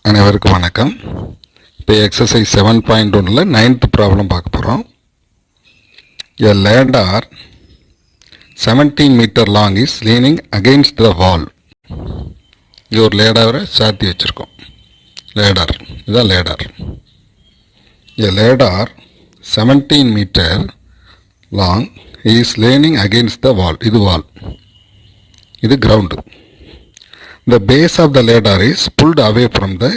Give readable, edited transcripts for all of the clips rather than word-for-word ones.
அனைவருக்கும் வணக்கம். இப்போ எக்ஸசைஸ் 7.1ல் 9th ப்ராப்ளம் பார்க்க போகிறோம். A ladder 17 meter long is leaning against the wall. இது ஒரு லேடரை சாத்தி வச்சுருக்கோம். லேடர் இதுதான் ladder. A ladder 17 meter long is leaning against the wall. இது வால், இது ground. The base of the ladder is pulled away from the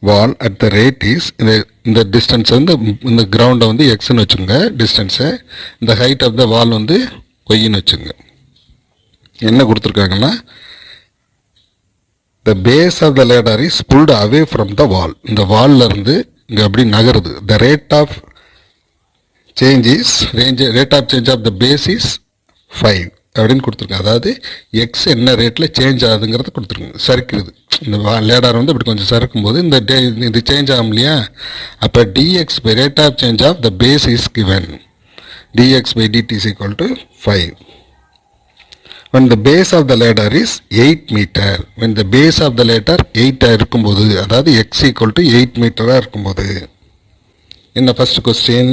wall at the rate is இந்த distance வந்து இந்த கிரவுண்டை வந்து எக்ஸ்ன்னு வச்சுங்க டிஸ்டன்ஸை, இந்த ஹைட் ஆஃப் த வால் வந்து ஒய்ன்னு வச்சுங்க. என்ன கொடுத்துருக்காங்கன்னா the base of the ladder is pulled away from the wall. இந்த வால்ல இருந்து இங்கே அப்படி நகருது. The rate of change of the base is 5 அப்படின்னு கொடுத்துருங்க. அதாவது எக்ஸ் என்ன ரேட்டில் சேஞ்ச் ஆகுதுங்கிறத கொடுத்துருங்க. சறுக்குது, இந்த லேடர் வந்து இப்படி கொஞ்சம் சறுக்கும் போது இது சேஞ்ச் ஆகும் இல்லையா? அப்போ dx by rate of change of the base is given. Dx by dt is equal to 5. when the base of the ladder is 8 meter, when the base of the ladder 8 இருக்கும்போது, அதாவது x equal to 8 மீட்டராக இருக்கும்போது, in the first question,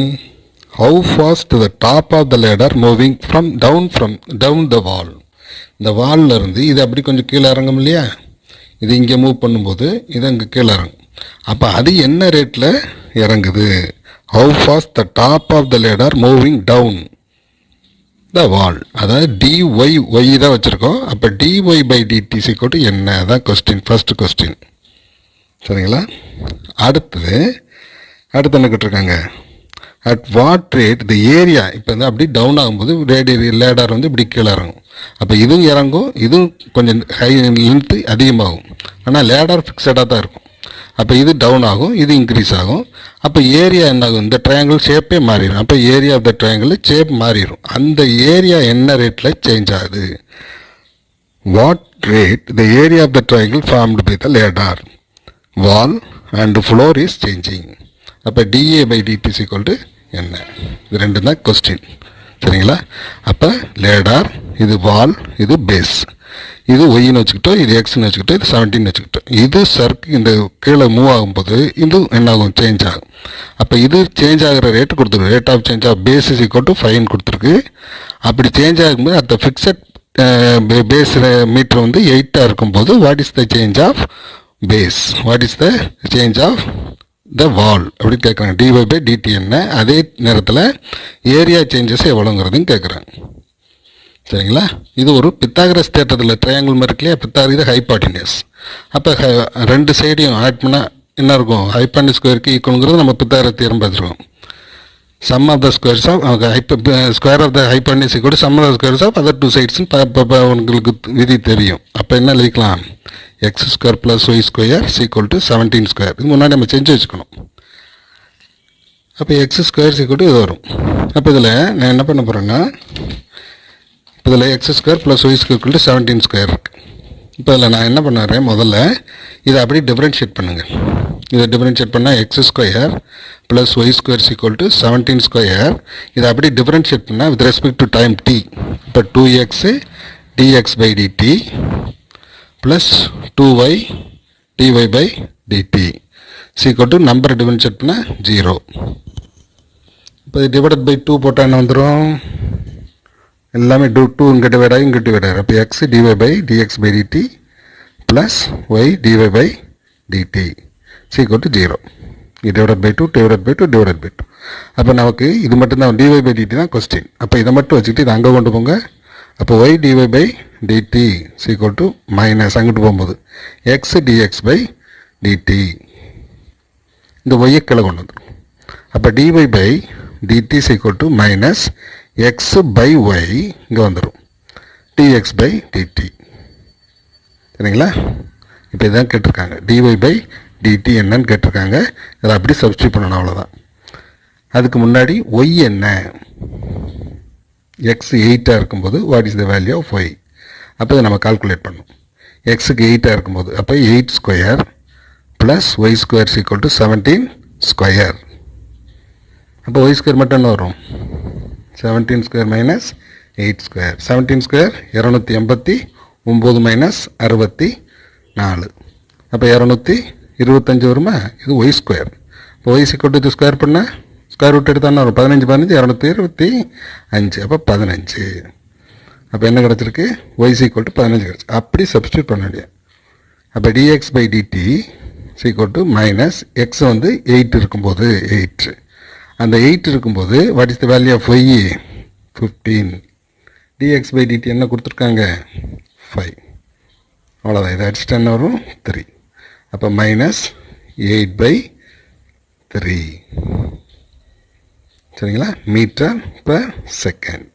how fast the top of the ladder moving down the wall. இந்த வால்ல இருந்து இது அப்படி கொஞ்சம் கீழே இறங்கும் இல்லையா? இது இங்கே மூவ் பண்ணும்போது இது அங்கே கீழே இறங்கும். அப்போ அது என்ன ரேட்டில் இறங்குது? how fast the top of the ladder moving down the wall. அதாவது dy y தான் வச்சுருக்கோம். அப்போ dy by dt is equal to என்ன? அதான் கொஸ்டின், ஃபர்ஸ்ட் கொஸ்டின். சரிங்களா? அடுத்து என்ன கேட்டிருக்காங்க? At what rate the area, இப்போ வந்து அப்படி டவுன் ஆகும்போது லேடர் வந்து இப்படி கீழே இறங்கும். அப்போ இதுவும் இறங்கும், இதுவும் கொஞ்சம் ஹை லென்த்து அதிகமாகும். ஆனால் லேடர் ஃபிக்ஸடாக தான் இருக்கும். அப்போ இது டவுன் ஆகும், இது இன்க்ரீஸ் ஆகும். அப்போ ஏரியா என்ன ஆகும்? இந்த ட்ரையாங்கிள் ஷேப்பே மாறிடும். அப்போ area of the triangle shape மாறிடும். அந்த ஏரியா என்ன ரேட்டில் சேஞ்ச் ஆகுது? What rate the area of the triangle formed by the ladder wall and floor is changing. அப்போ dA by dt is equal to என்ன? இது ரெண்டு தான் கொஸ்டின். சரிங்களா? அப்போ லேடர், இது வால், இது பேஸ். இது ஒய்ன்னு வச்சுக்கிட்டோம், இது எக்ஸ்ன்னு வச்சுக்கிட்டோம், இது 17 வச்சுக்கிட்டோம். இது இந்த கீழே மூவ் ஆகும்போது இது என்ன ஆகும்? சேஞ்ச் ஆகும். அப்போ இது சேஞ்ச் ஆகிற ரேட்டு கொடுத்துருக்கு. Rate of change of base is equal to 5 கொடுத்துருக்கு. அப்படி சேஞ்ச் ஆகும்போது அந்த ஃபிக்ஸட் பேஸ் மீட்டர் வந்து 8 இருக்கும்போது what is the change of base, what is the change of the wall அப்படின்னு கேட்குறாங்க. dy பை டிடி என்ன? அதே நேரத்தில் ஏரியா சேஞ்சஸ் எவ்வளோங்கிறதையும் கேட்குறாங்க. சரிங்களா? இது ஒரு பித்தாகரஸ் தேட்டத்தில் ட்ரையாங்கிள் மாதிரி இல்லையா? இது ஹைபாட்டினியஸ். அப்போ ரெண்டு சைடையும் ஆட் பண்ணால் என்ன இருக்கும்? ஹைபாட்டினியஸ் ஸ்கொயருக்கு ஈக்குவலுங்கிறது நம்ம பித்தாகரஸ் தியரம் பார்த்துருக்கோம். Sum of the squares of square of the hypotenuse equal to sum of the squares of other two சைட்ஸ்ன்னு உங்களுக்கு விதி தெரியும். அப்போ என்ன எழுதிக்கலாம்? X square plus y square equal to 17 square. இது முன்னாடி நம்ம செஞ்சு வச்சுக்கணும். அப்போ எக்ஸ் ஸ்கொயர் ஈக்குவல் டு இது வரும். அப்போ இதில் நான் என்ன பண்ண போகிறேன்னா, இதில் x square plus y square equal to 17 square இருக்குது. இப்போ இதில் நான் என்ன பண்ணுறேன், முதல்ல இதை அப்படியே டிஃப்ரென்ஷியேட் பண்ணுங்கள். இதை டிஃப்ரென்ஷியேட் பண்ணால் x square plus y square equal to 17 square. இதை அப்படியே டிஃப்ரென்ஷியேட் பண்ணால் with respect to time t. இப்போ 2x dx பை dt plus 2y dy by dt equal to நம்பரை டிஃபரன்ஷியேட் பண்ண 0. இப்போ டிவைடட் பை 2 போட்டால் என்ன வந்துடும்? எல்லாமே 2 இங்கே டிவைட் ஆகி இங்கே டிவைட் ஆகிடும். அப்போ X dy by dx by dt plus y dy by dt equal to 0. Divided by 2 divided by 2 divided by 2. அப்போ நமக்கு இது மட்டும்தான் dy by dt தான் கொஸ்டின். அப்போ இதை மட்டும் வச்சுக்கிட்டு இதை அங்கே கொண்டு போங்க. அப்போ y dy by dt equal to minus அங்கிட்டு போகும்போது x dx by dt, இந்த y கீழே கொண்டு வந்துடும். அப்போ dy by dt equal to minus x by y இங்கே வந்துடும் dx by dt. சரிங்களா? இப்போ இதுதான் கேட்டிருக்காங்க. dy by dt என்னன்னு கேட்டிருக்காங்க. அதை அப்படி சப்ஸ்டியூட் பண்ணணும், அவ்வளோதான். அதுக்கு முன்னாடி y என்ன? x 8 இருக்கும்போது what is the value of y? அப்போ இதை நம்ம கால்குலேட் பண்ணணும். எக்ஸுக்கு 8 இருக்கும்போது அப்போ 8 square plus y square equal to 17 square. அப்போ ஒய் ஸ்கொயர் மட்டும் என்ன வரும்? 17 square minus 8 square. 17 square 289 minus 64. அப்போ 200 25 வருமா, இது ஒய் ஸ்கொயர். இப்போ ஒய் ஈக்குவல் டு இது ஸ்கொயர் பண்ணால் ஸ்கொயர் ரூட் எடுத்தால் வரும் 15 15 225. அப்போ 15. அப்போ என்ன கிடச்சிருக்கு, ஒய் ஈக்குவல் டு 15 கிடச்சி. அப்படி சப்ஸ்டியூட் பண்ண வேண்டிய. அப்போ dx by dt equal to minus x வந்து 8 இருக்கும்போது 8, அந்த 8 இருக்கும்போது what is the value of y 15. Dx by dt என்ன கொடுத்துருக்காங்க 5. அவ்வளோதான். இதை அடிச்சுட்டு என்ன வரும் 3. அப்போ மைனஸ் 8/3. சரிங்களா, மீட்டர் பர் செகண்ட்.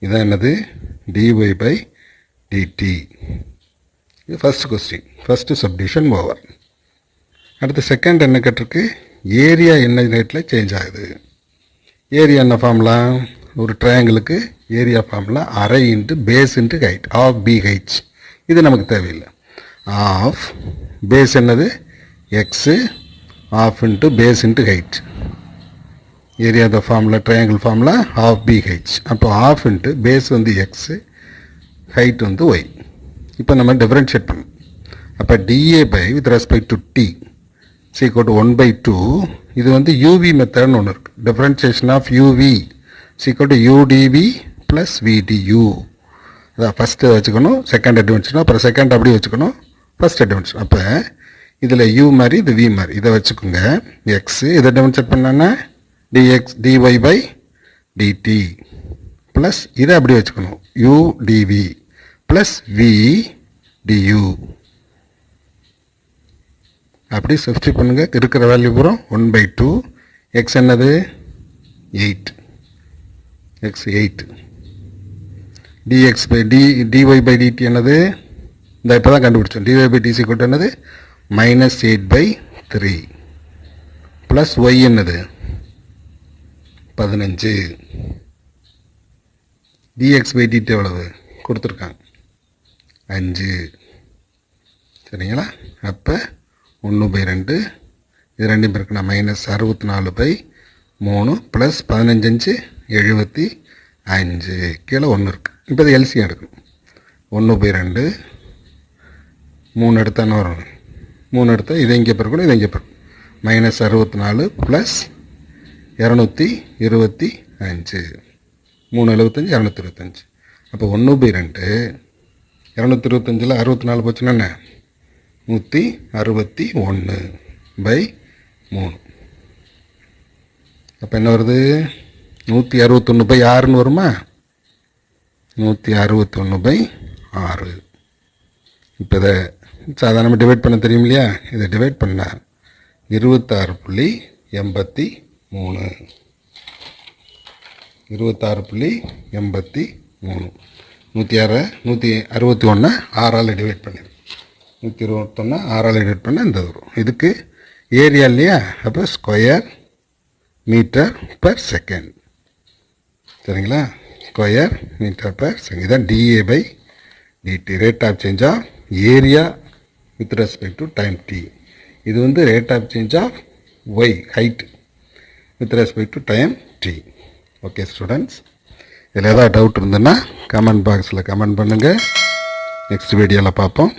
இதான் என்னது dy/dt. இது first question, first subdivision over. அடுத்து செகண்ட் என்ன கேட்டிருக்கு, ஏரியா என்ன ரேட்டில் சேஞ்ச் ஆகுது. ஏரியா என்ன ஃபார்முலா, ஒரு ட்ரையாங்கிளுக்கு ஏரியா ஃபார்முலா அரை into base into height half பிஹெச். இது நமக்கு தேவையில்லை. ஆஃப் பேஸ் என்னது x, half into base into height. Area the formula triangle formula half பிஹெச். அப்போ ஆஃப் இன்ட்டு பேஸ் வந்து எக்ஸு, ஹைட் வந்து ஒய். இப்போ நம்ம டிஃப்ரென்ஷியேட் பண்ணணும். அப்போ dA by with respect to t equal to 1/2. இது வந்து யூவி மெத்தட்னு ஒன்று இருக்குது. Differentiation of uv equal to udv plus v du. அதான் ஃபஸ்ட்டு வச்சுக்கணும், செகண்ட் அட்வான்ஸ்னா அப்புறம் செகண்ட் அப்படியே வச்சுக்கணும், ஃபஸ்ட் அட்வான்ஸ். அப்போ இதில் யூ மாதிரி இது வி மாதிரி இதை வச்சுக்கோங்க. எக்ஸு இதை டிஃப்ரென்ஷியேட் பண்ணோன்னா dx dy by dt plus இதை அப்படி வச்சுக்கணும் u dv plus v du. அப்படி சப்ஸ்டியூட் பண்ணுங்கள். இருக்கிற வேல்யூ பூரா 1/2. எக்ஸ் என்னது 8, x 8. Dx by dy by dt என்னது, இந்த இப்போ தான் கண்டுபிடிச்சோம். டிஒய் பை டிசி கூட்டம் என்னது மைனஸ் 8/3 ப்ளஸ் ஒய் என்னது 15. டிஎக்ஸ் பை டிடி எவ்வளவு கொடுத்துருக்காங்க 5. சரிங்களா, அப்போ 1/2 இது ரெண்டும் இருக்குன்னா மைனஸ் 64/3 ப்ளஸ் 15 75. கீழே 1 இருக்குது. இப்போ இது எல்சியம் எடுக்கணும். 1/2 3 எடுத்தால் என்ன வரும், 3 எடுத்தால் இதை இங்கே பிறக்கணும், இதை இங்கே பிறக்கணும். Minus 64 plus 225. 375 225. அப்போ 1/2 225 64 போச்சுன்னா என்ன 161/3. அப்போ என்ன வருது 161/6ன்னு வருமா, 161/6. இப்போ இதை சாதாரணமாக டிவைட் பண்ண தெரியும் இல்லையா, இதை டிவைட் பண்ணால் 26.83. 26.83. 161 6ஆல் டிவைட் பண்ணிடு. 121 6ஆல் டிவைட் பண்ணால் இந்த வரும். இதுக்கு ஏரியா இல்லையா, அப்போ ஸ்கொயர் மீட்டர் பர் செகண்ட். சரிங்களா, ஸ்கொயர் மீட்டர் பர் செகண்ட். இதான் dA by dt, rate of change of area with respect to time t. இது வந்து rate of change of y height with respect to time t. Okay students, இதில் ஏதாவது doubt இருந்ததுன்னா comment பாக்ஸில் comment பண்ணுங்கள். Next வீடியோவில் பார்ப்போம்.